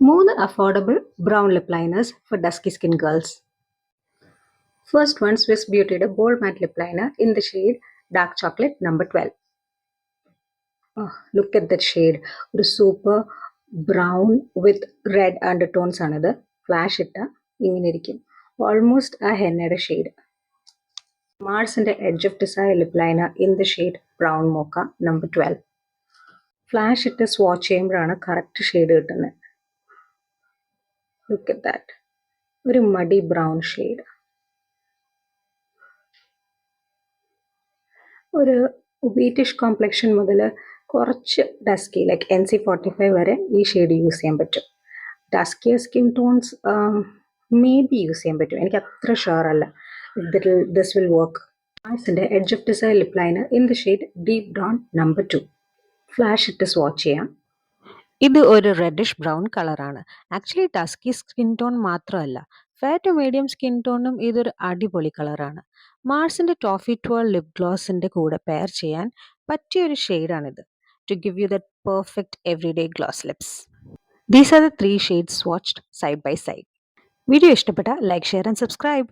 മൂന്ന് affordable brown lip liners for dusky skin girls. First one, Swiss Beautyയുടെ Bold Matte Lip Liner in the shade Dark Chocolate number 12. Oh, look at that shade. ഒരു super brown with red undertones ആണിത്. Flash ഇട്ട ഇങ്ങനെ ഇരിക്കും. Almost ആ ഹെന്നയുടെ shade. മാർസിന്റെ edge of desire lip liner in the shade brown mocha number 12. Flash ഇട്ട് swatch ചെയ്യുമ്പോഴാണ് കറക്റ്റ് ഷെയ്ഡ് കിട്ടുന്നത്. Look at that. ഒരു മഡി ബ്രൗൺ ഷെയ്ഡ്. ഒരു വീറ്റിഷ് കോംപ്ലക്ഷൻ മുതൽ കുറച്ച് ഡസ്കി ലൈക്ക് NC45 വരെ ഈ ഷെയ്ഡ് യൂസ് ചെയ്യാൻ പറ്റും. Duskier skin tones may be use ചെയ്യാൻ പറ്റും. എനിക്ക് അത്ര ഷുവർ അല്ല ദിസ് വിൽ വർക്ക്. മാർസിൻ്റെ edge of desire lip liner in the shade deep brown number 2. Flash ഇട്ട് സ്വാച്ച് ചെയ്യാം. ഇത് ഒരു റെഡിഷ് ബ്രൗൺ കളറാണ്. ആക്ച്വലി ഡസ്കി സ്കിൻ ടോൺ മാത്രമല്ല, ഫെയർ ടു മീഡിയം സ്കിൻ ടോണും ഇതൊരു അടിപൊളി കളറാണ്. മാർസിന്റെ ടോഫി 12 ലിപ് ഗ്ലോസിന്റെ കൂടെ പെയർ ചെയ്യാൻ പറ്റിയൊരു ഷെയ്ഡാണിത്. To give you that perfect everyday gloss lips. These are the 3 shades swatched side by side. Video ഇഷ്ടപ്പെട്ട ലൈക്ക്, ഷെയർ ആൻഡ് സബ്സ്ക്രൈബ്.